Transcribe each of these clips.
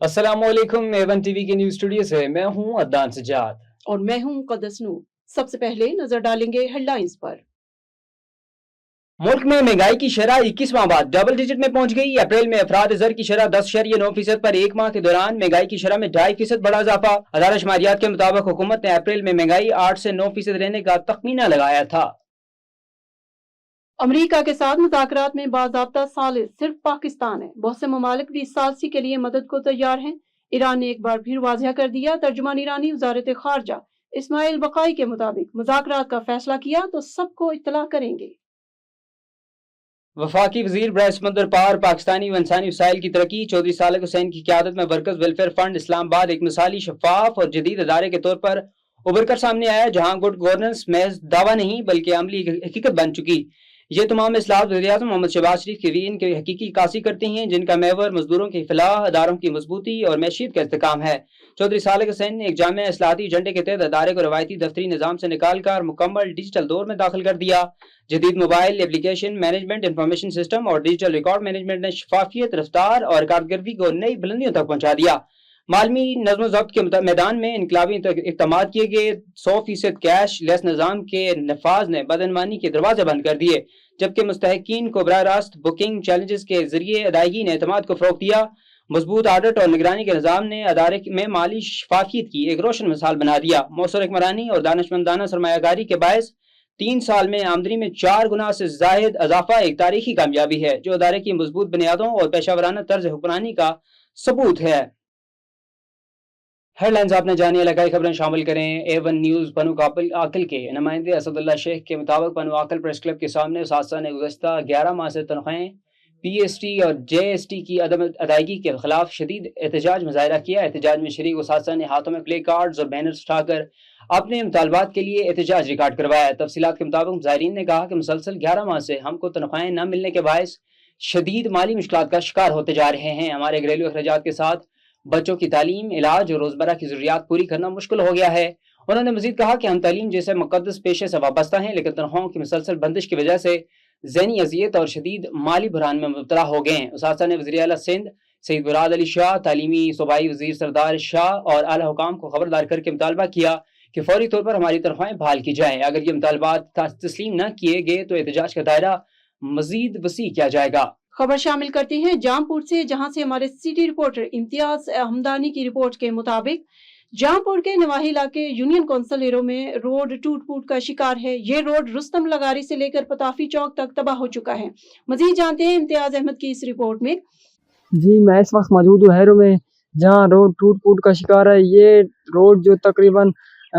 अस्सलाम वालेकुम। A1 TV के न्यूज स्टूडियो से मैं हूं अदनान सजाद और मैं हूं मुक़द्दस नूर। सबसे पहले नजर डालेंगे हेडलाइंस पर। मुल्क में महंगाई की शरह 21 माह बाद डबल डिजिट में पहुंच गई। अप्रैल में अफराद ज़र की शरह 10.9% पर एक माह के दौरान महंगाई की शरह में 2.5% बढ़ा इजाफा। अदारा शुमारियात के मुताबिक हुकूमत ने अप्रैल में महंगाई 8 से 9% रहने का तखमीना लगाया था। अमेरिका के साथ मुज़ाकरात में बाज़ाब्ता सालिस सिर्फ पाकिस्तान है। बहुत से ममालिक भी इस सालसी के लिए मदद को तैयार हैं। ईरान ने एक बार फिर वाज़ह कर दिया। तर्जुमान ईरानी वज़ारत ख़ारजा इस्माइल बक़ाई के मुताबिक मुज़ाकरात का फैसला किया तो सबको इत्तला करेंगे। वफाकी वजीर बराए समंदर पार पाकिस्तानी व इंसानी वसाइल की तरक्की चौधरी सालिक हुसैन की क़यादत में वर्कर्स वेलफेयर फंड इस्लामाबाद एक मिसाली, शफाफ और जदीद अदारे के तौर पर उभर कर सामने आया, जहां गुड गवर्नेंस महज दावा नहीं बल्कि अमली हकीकत बन चुकी। ये तमाम इस्लाहत वज़ीर-ए-आज़म मोहम्मद शहबाज शरीफ के विजन की हकीकी कासी करती हैं, जिनका महवर मजदूरों की फलाह, अदारों की मजबूती और मैशियत का इस्तेहकाम है। चौधरी सालिक हुसैन ने एक जामे इस्लाहती एजेंडे के तहत अदारे को रवायती दफ्तरी निज़ाम से निकाल कर मुकम्मल डिजिटल दौर में दाखिल कर दिया। जदीद mobile application management, information system और डिजिटल रिकॉर्ड मैनेजमेंट ने शफाफियत, रफ्तार और कारकर्दगी को नई बुलंदियों तक पहुंचा दिया। मालमी नज़्म ज़ब्त के मैदान में इनकलाबी इक़दामात किए गए। 100% कैश लेस निज़ाम के नफाज ने बदनमानी के दरवाजे बंद कर दिए, जबकि मुस्तहकीन को बराह रास्त बुकिंग चैलेंजेस के जरिए अदायगी ने एतमाद को फ़रोग़ दिया। मजबूत आडिट और निगरानी के निज़ाम ने अदारे में माली शफाफियत की एक रोशन मिसाल बना दिया। मौसर हुक्मरानी और दानिशमंदाना सरमायाकारी के बायस 3 साल में आमदनी में 4 गुना से ज़ायद इजाफा एक तारीखी कामयाबी है, जो अदारे की मजबूत बुनियादों और पेशावराना तर्ज हुक्मरानी का सबूत है। हेडलाइंस आपने जानिए, लगाई खबरें शामिल करें। A1 न्यूज़ पनु आकल के नुमाइंदे असदुल्ला शेख के मुताबिक पनु आकल प्रेस क्लब के सामने सासा ने गुज़श्ता 11 माह से तनख्वाहें, PST और JST की अदम अदायगी के खिलाफ शदीद एहतजाज मुजाहिरा किया। एहतजाज में शरीक सासा ने हाथों में प्ले कार्ड्स और बैनर्स उठाकर अपने मुतालबात के लिए एहतजाज रिकॉर्ड करवाया। तफसीलात के मुताबिक मुजाहिरीन ने कहा कि मुसलसल 11 माह से हमको तनख्वाहें न मिलने के बायस शदीद माली मुश्किलात का शिकार होते जा रहे हैं। हमारे घरेलू अखराजात के साथ बच्चों की तालीम, इलाज और रोजमर्रा की जरूरियात पूरी करना मुश्किल हो गया है। उन्होंने मजीद कहा कि हम तालीम जैसे मुकद्दस पेशे से वाबस्ता हैं, लेकिन तनख्वाहों की मुसलसल बंदिश की वजह से ज़हनी अजियत और शदीद माली बुरहान में मुबतला हो गए हैं। उसासा ने वज़ीर आला सिंध सईद मुराद अली शाह, तालीमी सूबाई वज़ीर सरदार शाह और आला हुकाम को खबरदार करके मुतालबा किया कि फौरी तौर पर हमारी तनख्वाहें बहाल की जाएँ। अगर ये मुतालबात तस्लीम न किए गए तो एहतजाज का दायरा मजीद वसी किया जाएगा। खबर शामिल करते हैं जामपुर से, जहां से हमारे सिटी रिपोर्टर इम्तियाज हमदानी की रिपोर्ट के मुताबिक जामपुर के नवाही इलाके यूनियन कौंसिल एरो में रोड टूट फूट का शिकार है। ये रोड रुस्तम लगारी से लेकर पताफी चौक तक तबाह हो चुका है। मजीद जानते हैं इम्तियाज अहमद की इस रिपोर्ट में। जी, मैं इस वक्त मौजूद हूँ हैरो में, जहाँ रोड टूट फूट का शिकार है। ये रोड जो तकरीबन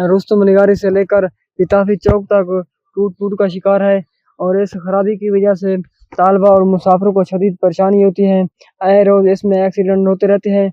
रुस्तम लगारी से लेकर पताफी चौक तक टूट फूट का शिकार है, और इस खराबी की वजह से तालबा और मुसाफिरों को शदीद परेशानी होती है। आए रोज़ इसमें एक्सीडेंट होते रहते हैं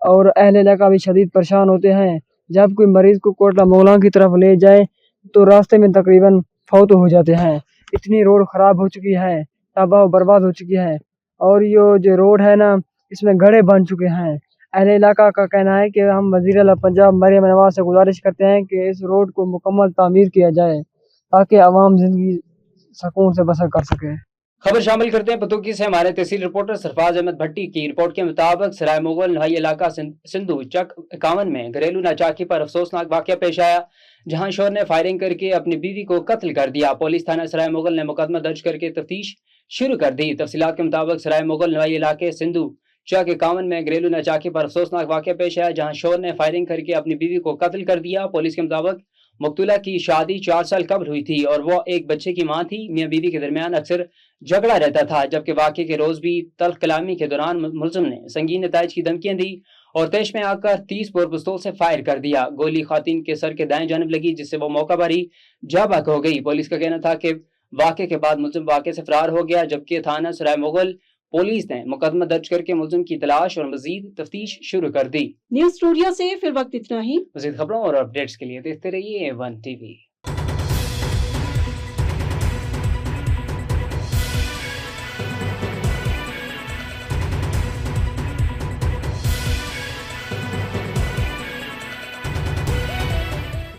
और अहले इलाका भी शदीद परेशान होते हैं। जब कोई मरीज़ को कोटला मोगलां की तरफ ले जाए तो रास्ते में तकरीबन फौत हो जाते हैं। इतनी रोड ख़राब हो चुकी है, तबाह बर्बाद हो चुकी है, और ये जो रोड है ना, इसमें गड्ढे बन चुके हैं। अहले इलाका का कहना है कि हम वज़ीर आला पंजाब मरियम नवाज़ से गुजारिश करते हैं कि इस रोड को मुकम्मल तामीर किया जाए ताकि आवाम ज़िंदगी सुकून से बसर कर सके। खबर शामिल करते हैं पतोकी से। हमारे तहसील रिपोर्टर सरफराज अहमद भट्टी की रिपोर्ट के मुताबिक सराय मुगल नहाई इलाका सिंधु चक 51 में घरेलू नाचाकी पर अफसोसनाक वाक़या पेश आया, जहां शोर ने फायरिंग करके अपनी बीवी को कत्ल कर दिया। पुलिस थाना सराय मुगल ने मुकदमा दर्ज करके तफ्तीश शुरू कर दी। तफसीलात के मुताबिक सराय मुगल नहाई इलाके सिंधु चक 51 में घरेलू नाचाकी पर अफसोसनाक वाक़या पेश आया, जहां शोर ने फायरिंग करके अपनी बीवी को कत्ल कर दिया। पुलिस के मुताबिक मकतूला की शादी 4 साल कबल हुई थी और वो एक बच्चे की मां थी। मियां बीवी के दरमियान अक्सर झगड़ा रहता था, जबकि वाक़े के रोज भी तल्ख कलामी के दौरान मुलजिम ने संगीन नताइज की धमकियां दी और तेश में आकर 30 बोर पिस्तौल से फायर कर दिया। गोली खातून के सर के दाएं जानब लगी, जिससे वो मौका पर ही जाबाक हो गई। पुलिस का कहना था कि वाक़े के बाद मुलजिम वाक़े से फरार हो गया, जबकि थाना सराय मुगल पुलिस ने मुकदमा दर्ज करके मुलजिम की तलाश और मजीद तफ्तीश शुरू कर दी। न्यूज़ स्टूडियो से फिर वक्त इतना ही। मजीद खबरों और अपडेट्स के लिए देखते रहिए A1 TV।